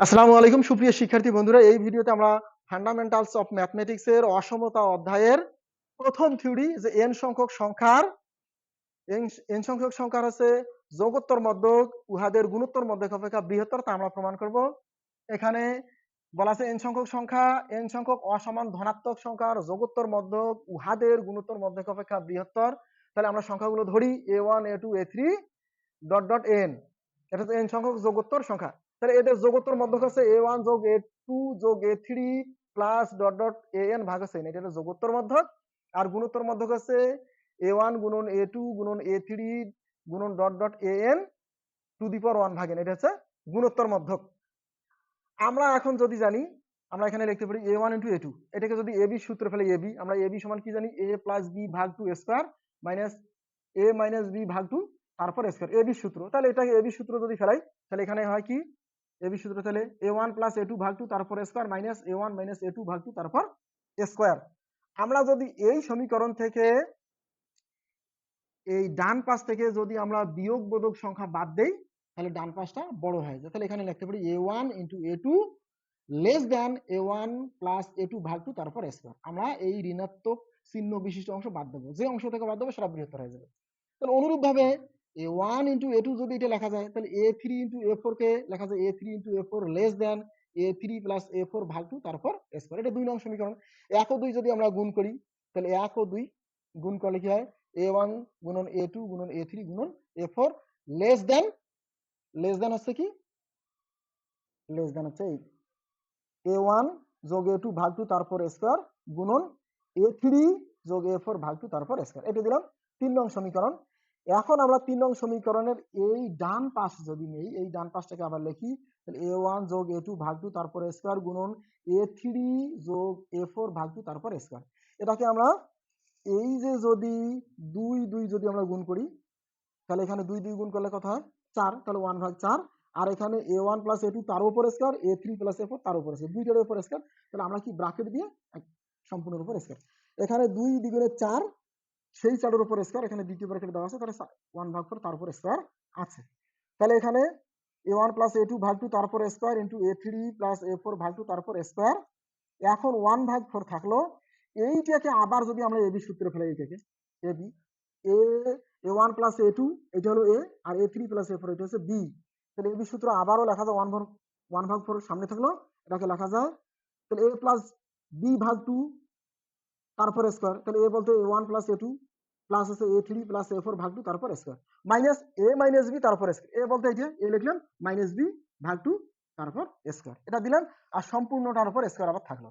আসসালামু আলাইকুম সুপ্রিয় শিক্ষার্থী বন্ধুরা, এই ভিডিওতে আমরা ফান্ডামেন্টালস অফ ম্যাথমেটিক্স এর অসমতা অধ্যায়ের প্রথম থিওরি যে এন সংখ্যক সংখ্যার হচ্ছে যোগোত্তর মধ্যক উহাদের গুণোত্তর মধ্যক অপেক্ষা বৃহত্তর তা আমরা প্রমাণ করব। এখানে বলা আছে এন সংখ্যক অসমান ধনাত্মক সংখ্যার যোগোত্তর মধ্যক উহাদের গুণোত্তর মধ্যক অপেক্ষা বৃহত্তর। তাহলে আমরা সংখ্যাগুলো ধরি a1 a2 a3 dot dot N. এটা হচ্ছে এন সংখ্যক যোগোত্তর সংখ্যা। তাহলে এদের যোগোত্তর মধ্যক হচ্ছে a1 যোগ a2 যোগ a3 plus dot dot an ভাগ হচ্ছে n। এটা হচ্ছে যোগোত্তর মধ্যক। আর গুণোত্তর মধ্যক হচ্ছে a1 গুণন a2 গুণন a3 গুণন dot dot an to the power 1 ভাগ n। এটা হচ্ছে গুণোত্তর মধ্যক। আমরা এখন যদি জানি, আমরা এখানে লিখতে পারি a1 ইন্টু a2। এটাকে যদি ab সূত্রে ফেলে ab, আমরা ab সমান কি জানি, a প্লাস b ভাগ 2 square minus a minus b ভাগ 2 তারপর স্কয়ার, ab সূত্র। তাহলে এটাকে ab সূত্র যদি ফেলাই তাহলে এখানে হয় কি, ab সূত্র তাহলে a1 প্লাস a2 ভাগ 2 তারপর square minus a1 minus a2 ভাগ 2 তারপর স্কয়ার। আমরা যদি এই সমীকরণ থেকে এই ডান পাশ থেকে যদি আমরা বিয়োগ বোধক সংখ্যা বাদ দেই তাহলে ডান পাশটা বড় হয়ে যায়। তাহলে এখানে লিখতে পারি a1 into a2 less than a1 plus a2 ভাগ 2 তারপর স্কয়ার। আমরা এই ঋণাত্মক চিহ্ন বিশিষ্ট অংশ বাদ দেবো, যে অংশ থেকে বাদ দেবো সেটা বৃহত্তর হয়ে যাবে। তাহলে অনুরূপ ভাবে a1 ইন্টু a2 যদি এটা লেখা যায় তাহলে a3 ইন্টু a4 কে লেখা যায় a3 into a4 less than a3 plus a4 ভাগ 2 তারপর স্কয়ার। এটা 2 নং সমীকরণ। 1 ও 2 যদি আমরা গুণ করি তাহলে 1 ও 2 গুণ করলে কি হয়, a1 গুণন a2 গুণন a3 গুণন a4 লেস দ্যান হচ্ছে কি, লেস দ্যান হচ্ছে এই a1 যোগ a2 ভাগ 2 তারপর স্কয়ার গুণন a3 যোগ a4 ভাগ 2 তারপর স্কয়ার। এটা দিলাম 3 নং সমীকরণ। এখন আমরা 3 নং সমীকরণের এই ডান পাশ যদি নেই, এই ডান পাশটাকে আবার লিখি তাহলে a1 যোগ a2 ভাগ 2 তারপর স্কয়ার গুণন a3 যোগ a4 ভাগ 2 তারপর স্কয়ার। এটাকে আমরা এই যে যদি 2 2 যদি আমরা গুণ করি তাহলে এখানে 2 2 গুণ করলে কত হয় 4, তাহলে 1 ভাগ 4। আর এখানে a1 প্লাস a2 তার উপর স্কয়ার, a3 প্লাস a4 তার উপর স্কয়ার, দুইটার উপর স্কয়ার। তাহলে আমরা কি ব্র্যাকেট দিয়ে সম্পূর্ণের উপর স্কয়ার। এখানে 2 দ্বিগুণে 4, সেই 4 এর উপর স্কয়ার, এখানে দ্বিতীয় ব্র্যাকেট দেওয়া আছে, তাহলে 1 ভাগ 4 তার উপর স্কয়ার আছে। তাহলে এখানে a1 প্লাস a2 ভাগ 2 তার উপর square into a3 plus a4 ভাগ 2 তার উপর স্কয়ার। এখন 1 ভাগ 4 থাকলো। এইটাকে আবার যদি আমরা ab সূত্রে ফেলাই, এইটাকে ab a1 প্লাস a2 এটা হলো a, R a3 plus a4 এটা হচ্ছে b। তাহলে ab সূত্র আবারও লেখা যায় 1 ভাগ 4 সামনে থাকলো, এটাকে লেখা যায় তাহলে a প্লাস b ভাগ 2 তারপর স্কয়ার। তাহলে a বলতে a1 প্লাস a2 প্লাস আছে a3 প্লাস a4 ভাগ 2 তারপর square minus a minus b তারপর স্কয়ার। a বলতে এটা a লিখলাম মাইনাস b ভাগ 2 তারপর স্কয়ার, এটা দিলাম। আর সম্পূর্ণটার উপর স্কয়ার আবার থাকলো।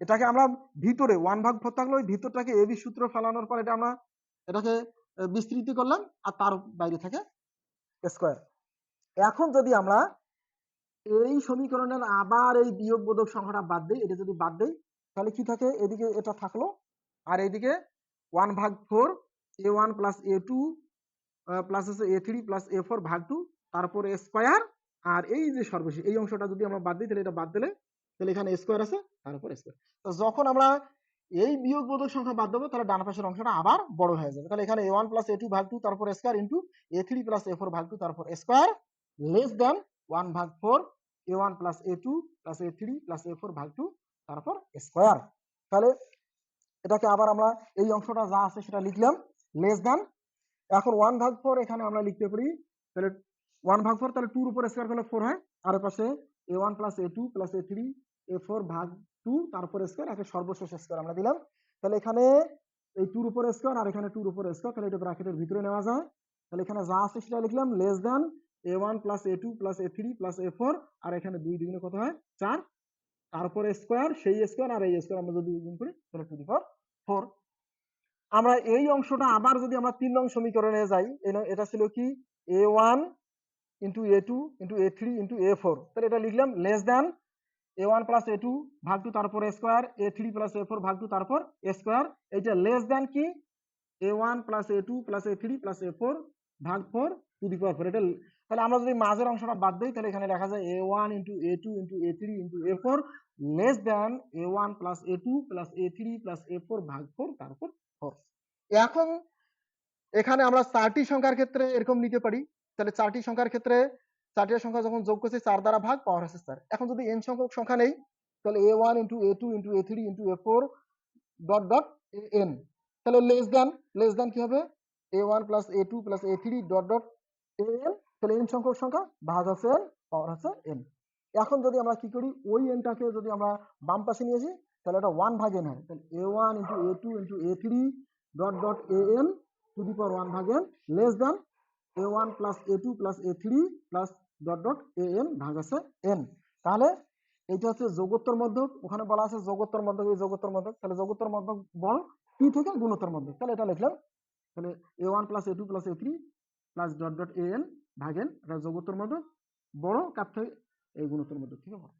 এটাকে আমরা ভিতরে 1 ভাগ 4 থাকলো, ওই ভিতরটাকে এবি সূত্র ফেলানোর পর এটা আমরা এটাকে বিস্তৃত করলাম, আর তার বাইরে থাকে স্কয়ার। এখন যদি আমরা এই সমীকরণের আবার এই বিয়োগ বোধক সংখ্যাটা বাদ দেই, এটা যদি বাদ দেই তাহলে কি থাকে, এদিকে এটা থাকলো আর এইদিকে 1 ভাগ 4 a1 প্লাস a2 প্লাস আছে a3 প্লাস a4 ভাগ 2 তারপরে স্কয়ার। আর এই যে সর্বশেষ এই অংশটা যদি আমরা বাদ দিই তাহলে এটা বাদ দিলে তাহলে এখানে স্কয়ার আছে তার উপর স্কয়ার। তো যখন আমরা এই বিয়োগ বোধক সংখ্যা বাদ দেবো তাহলে ডান পাশের অংশটা আবার বড় হয়ে যাবে। তাহলে এখানে a1 প্লাস a2 ভাগ 2 তারপর square into a3 plus a4 ভাগ 2 তারপর স্কয়ার লেস দ্যান 1 ভাগ 4 a1 plus a2 plus a3 plus a4 ভাগ 2 তারপর স্কয়ার। তাহলে এটাকে আবার আমরা এই অংশটা যা আছে সেটা লিখলাম লেস দ্যান। এখন 1 ভাগ 4 এখানে আমরা লিখতে পারি তাহলে 1 ভাগ 4 তাহলে 2 এর উপর স্কয়ার করলে 4 হয়, আর এর পাশে a1 plus a2 plus a3 a4 ভাগ 2 তারপর স্কয়ার, একে সর্বশেষ স্কয়ার আমরা দিলাম। তাহলে এখানে এই 2 এর উপর স্কয়ার আর এখানে 2 এর উপর স্কয়ার, তাহলে এটা ব্র্যাকেটের ভিতরে নেওয়া যায়। তাহলে এখানে যা আছে সেটা লিখলাম less than a1 plus a2 plus a3 plus a4, আর এখানে 2 দ্বিগুণে কত হয় 4, তারপর স্কয়ার, সেই স্কয়ার আর এই স্কয়ার আমরা যদি গুণ করি তাহলে টু দি পাওয়ার 4। আমরা এই অংশটা আবার যদি আমরা 3 নং সমীকরণে যাই, এটা ছিল কি a1 into a2 into a3 into a4, তাহলে এটা লিখলাম less than a1 plus a2 ভাগ 2 তারপর স্কয়ার a3 প্লাস a4 ভাগ 2 তারপর স্কয়ার। এইটা লেস দ্যান কি a1 plus a2 plus a3 plus a4 ভাগ 4 টু দি পাওয়ার 4। এটা তাহলে আমরা যদি মাঝের অংশটা বাদ দিই তাহলে এখানে লেখা যায় a1 into a2 into a3 into a4 less than a1 plus a2 plus a3 plus a4 ভাগ 4 তারপর 4। এখন এখানে আমরা 4টি সংখ্যার ক্ষেত্রে এরকম নিতে পারি। তাহলে 4টি সংখ্যার ক্ষেত্রে চারটি সংখ্যা যখন যোগ করছি 4 দ্বারা ভাগ, পাওয়ার হচ্ছে 4। এখন যদি n সংখ্যক সংখ্যা নেই তাহলে a1 into a2 into a3 into a4 dot dot an, তাহলে লেস দ্যান কি হবে a1 plus a2 plus a3 dot dot an, তাহলে n সংখ্যক সংখ্যা ভাগ হচ্ছে n, পাওয়ার হচ্ছে n। এখন যদি আমরা কি করি, ওই এনটাকে যদি আমরা বাম পাশে নিয়ে আসি তাহলে এটা 1 ভাগ n হয়, তাহলে a1 into a2 into a3 dot dot an to the power 1 ভাগ n less than a1 plus a2 plus a3 plus dot dot an ভাগ আছে n। তাহলে এইটা হচ্ছে যোগোত্তর মধ্যক, ওখানে বলা আছে যোগোত্তর মধ্যক, এই যোগোত্তর মধ্যক, তাহলে যোগোত্তর মধ্যক বড় কি থেকে গুণোত্তর মধ্যক, তাহলে এটা লিখলাম, তাহলে a1 plus a2 plus a3 plus dot dot an ভাগ n, এটা যোগোত্তর মধ্যক বড় কার থেকে, এই গুণোত্তর মধ্যক থেকে বড়।